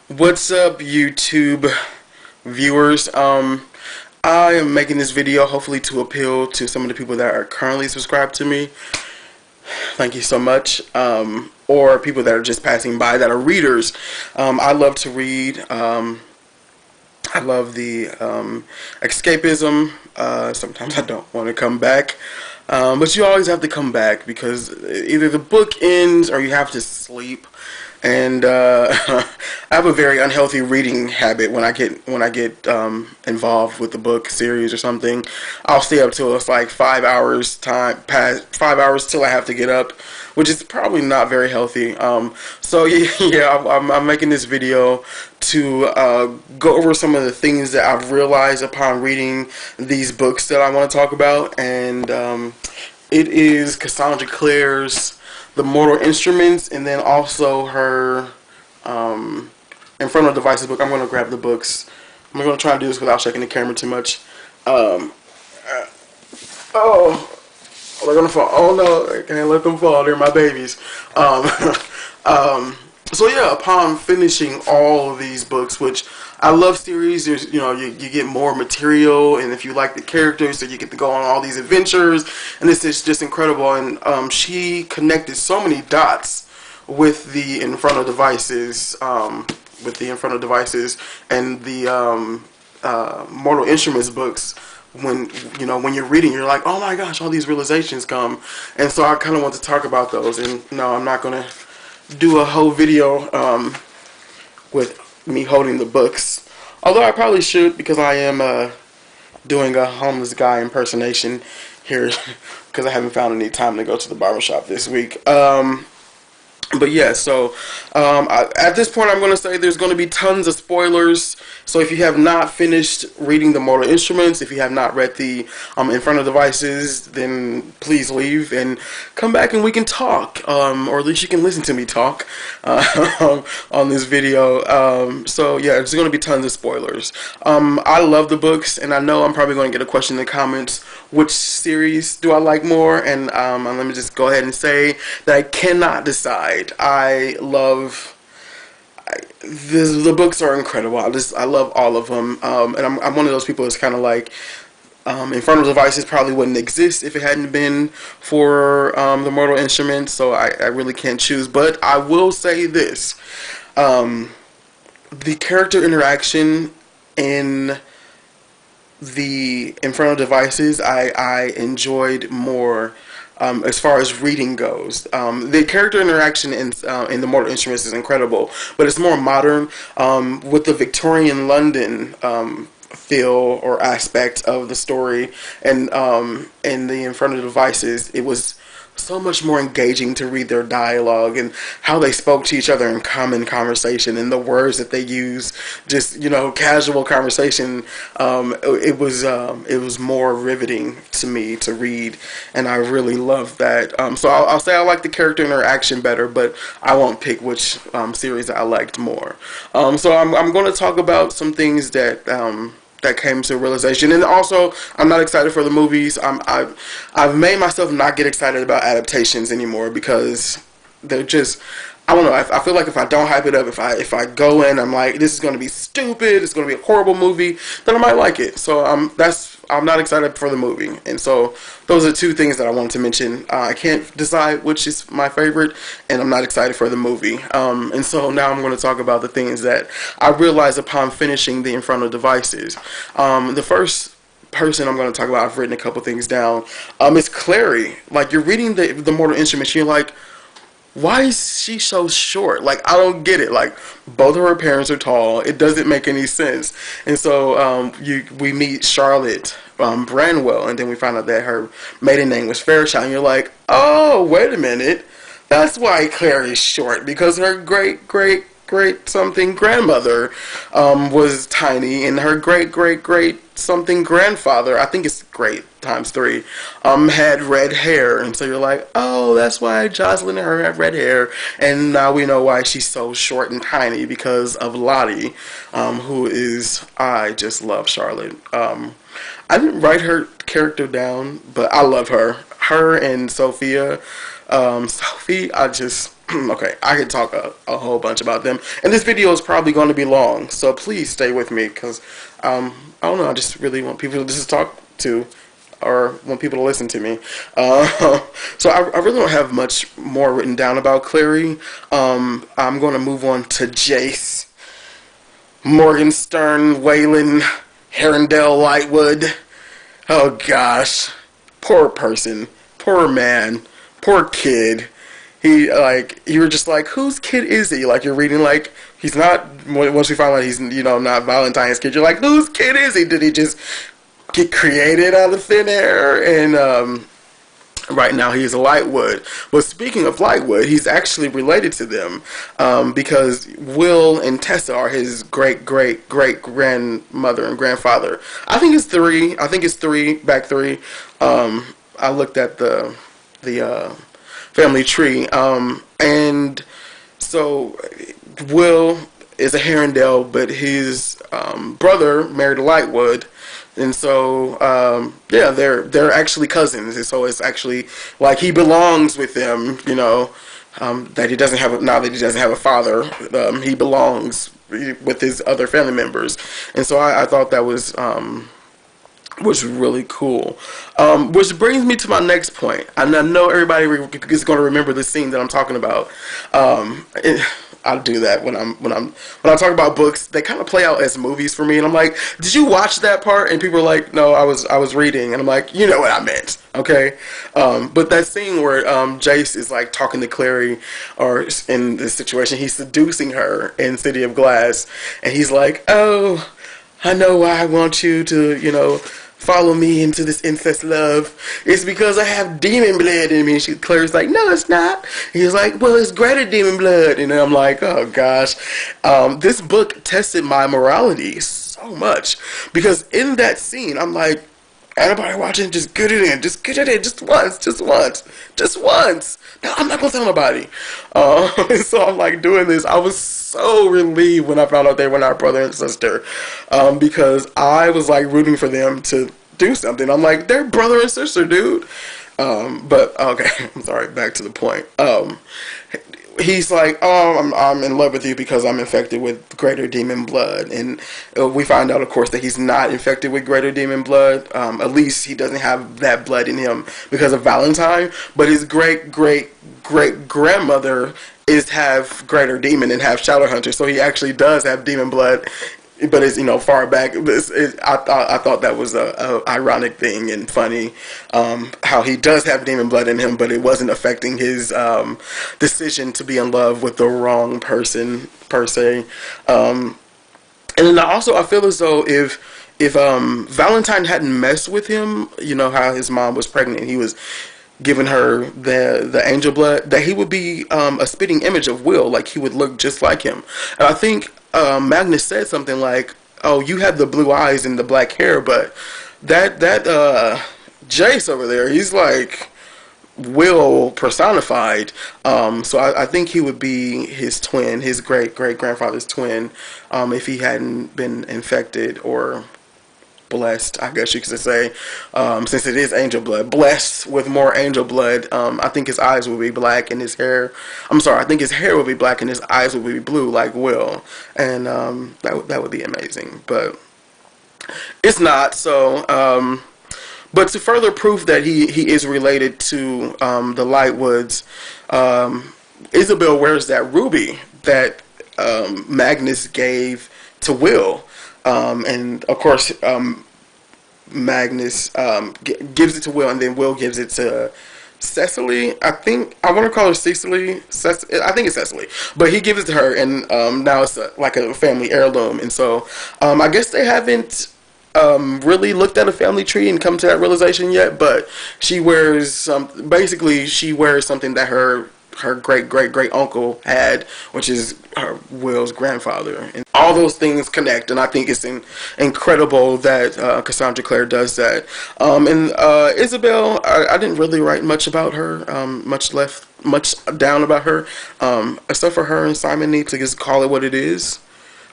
What's up, YouTube viewers? I am making this video hopefully to appeal to some of the people that are currently subscribed to me. Thank you so much. Or people that are just passing by that are readers. I love to read. I love the escapism. Sometimes I don't want to come back. But you always have to come back because either the book ends or you have to sleep. And I have a very unhealthy reading habit. When I get involved with the book series or something, I'll stay up till it's like 5 hours past 5 hours till I have to get up, which is probably not very healthy. So yeah, I'm making this video to go over some of the things that I've realized upon reading these books that I want to talk about, and it is Cassandra Clare's The Mortal Instruments, and then also her Infernal Divices book. I'm going to grab the books. I'm going to try to do this without shaking the camera too much. Oh, they're going to fall. Oh no, I can't let them fall. They're my babies. So yeah, upon finishing all of these books, which I love series, there's, you get more material, and if you like the characters, so you get to go on all these adventures, and this is just incredible. And she connected so many dots with the Infernal Devices, and the Mortal Instruments books. When you're reading, you're like, oh my gosh, all these realizations come, and so I kind of want to talk about those. And no, I'm not gonna do a whole video with me holding the books, although I probably should, because I am doing a homeless guy impersonation here because I haven't found any time to go to the barbershop this week. But yeah, so at this point I'm going to say there's going to be tons of spoilers. So if you have not finished reading the Mortal Instruments, if you have not read the Infernal Devices, then please leave and come back and we can talk. Or at least you can listen to me talk on this video. So yeah, there's going to be tons of spoilers. I love the books, and I know I'm probably going to get a question in the comments, which series do I like more? And let me just go ahead and say that I cannot decide. The books are incredible. I love all of them, and I'm one of those people that's kind of like, Infernal Devices probably wouldn't exist if it hadn't been for the Mortal Instruments. So I really can't choose, but I will say this: the character interaction in the Infernal Devices I enjoyed more. As far as reading goes, the character interaction in the Mortal Instruments is incredible, but it's more modern, with the Victorian London feel or aspect of the story, and in the Infernal Devices, it was so much more engaging to read their dialogue and how they spoke to each other in common conversation and the words that they use, just casual conversation. It was more riveting to me to read, and I really loved that. So I'll say I like the character interaction better, but I won't pick which series I liked more. So I'm going to talk about some things that that came to realization, and also I'm not excited for the movies. I've made myself not get excited about adaptations anymore because they're just, I don't know. I feel like if I don't hype it up, if I go in, I'm like, this is going to be stupid, it's going to be a horrible movie, then I might like it. So I'm not excited for the movie, and so those are two things that I wanted to mention. I can't decide which is my favorite, and I'm not excited for the movie. And so now I'm going to talk about the things that I realized upon finishing the Infernal Devices. The first person I'm going to talk about, I've written a couple things down. Is Clary. Like, you're reading the Mortal Instruments, and you're like, why is she so short? Like, I don't get it. Like, both of her parents are tall. It doesn't make any sense. And so we meet Charlotte Branwell, and then we find out that her maiden name was Fairchild. And you're like, oh, wait a minute. That's why Claire is short, because her great something grandmother was tiny, and her great something grandfather, I think it's great times three, had red hair. And so you're like, oh, that's why Jocelyn and her have red hair, and now we know why she's so short and tiny, because of Lottie, who is, I just love Charlotte. I didn't write her character down, but I love her. her and Sophia, Sophie, I just okay, I could talk a whole bunch about them, and this video is probably going to be long, so please stay with me because I don't know, I just really want people to just talk to, or want people to listen to me. So I really don't have much more written down about Clary. I'm going to move on to Jace, Morgenstern, Waylon, Herondale, Lightwood. Oh gosh, poor person, poor man, poor kid. He, like, you were just like, whose kid is he? Like, you're reading, like, he's not, once you find out he's, you know, not Valentine's kid, you're like, whose kid is he? Did he just get created out of thin air? And right now he's a Lightwood. But speaking of Lightwood, he's actually related to them, because Will and Tessa are his great-great-great-grandmother and grandfather. I think it's three. Back three. I looked at the family tree, and so Will is a Herondale, but his brother married a Lightwood, and so yeah, they're actually cousins, and so it's actually like he belongs with them, you know. That he doesn't have now that he doesn't have a father, he belongs with his other family members, and so I thought that was really cool. Which brings me to my next point. And I know everybody is going to remember the scene that I'm talking about. I'll do that when I talk about books. They kind of play out as movies for me, and I'm like, "Did you watch that part?" And people are like, "No, I was reading." And I'm like, "You know what I meant, okay?" But that scene where Jace is like talking to Clary, or in this situation, he's seducing her in City of Glass, and he's like, "Oh, I know why I want you to, you know, follow me into this incest love. It's because I have demon blood in me." And Claire's like, "No, it's not." He's like, "Well, it's greater demon blood." And I'm like, oh gosh. This book tested my morality so much, because in that scene, I'm like, anybody watching, just get it in. Just get it in. Just once. Just once. Just once. No, I'm not going to tell nobody. So I'm like doing this. I was so relieved when I found out they were not brother and sister, because I was like rooting for them to do something. I'm like, they're brother and sister, dude. But okay, I'm sorry, back to the point. He's like, "Oh, I'm in love with you because I'm infected with greater demon blood." And we find out, of course, that he's not infected with greater demon blood. At least he doesn't have that blood in him because of Valentine. But his great-great-great-grandmother is half greater demon and half shadow hunter, so he actually does have demon blood. But it's, you know, far back. I thought that was a ironic thing and funny, how he does have demon blood in him, but it wasn't affecting his decision to be in love with the wrong person per se. And then also I feel as though if Valentine hadn't messed with him, you know how his mom was pregnant, he was giving her the angel blood, that he would be a spitting image of Will. Like, he would look just like him. And I think Magnus said something like, "Oh, you have the blue eyes and the black hair," but that Jace over there, he's like Will personified. So I think he would be his twin, his great-great-grandfather's twin, if he hadn't been infected or blessed, I guess you could say, since it is angel blood, blessed with more angel blood. I think his eyes will be black and his hair, I think his hair will be black and his eyes will be blue like Will, and that would be amazing, but it's not. So but to further proof that he is related to the Lightwoods, Isabel wears that ruby that Magnus gave to Will. And of course, Magnus gives it to Will, and then Will gives it to Cecily. I want to call her Cecily. I think it's Cecily, but he gives it to her, and now it's like a family heirloom. And so I guess they haven't really looked at a family tree and come to that realization yet. But she wears basically she wears something that her great uncle had, which is her Will's grandfather, and all those things connect. And I think it's incredible that Cassandra Clare does that. And Isabel, I didn't really write much about her, much down about her, except for her and Simon need to just call it what it is.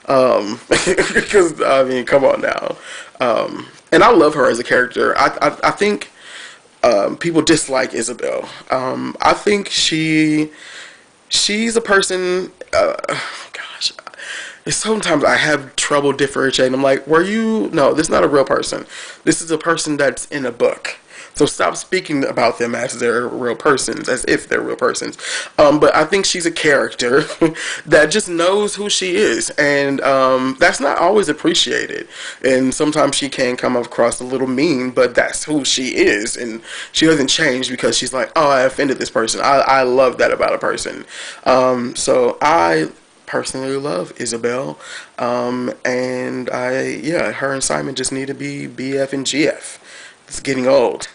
Because I mean, come on now. And I love her as a character. I think people dislike Isabel. I think she's a person. Gosh, sometimes I have trouble differentiating. I'm like, were you? No, this is not a real person. This is a person that's in a book. So stop speaking about them as they're real persons, as if they're real persons. But I think she's a character that just knows who she is, and that's not always appreciated. And sometimes she can come across a little mean, but that's who she is, and she doesn't change because she's like, oh, I offended this person. I love that about a person. So I personally love Isabel, and yeah, her and Simon just need to be BF and GF. It's getting old.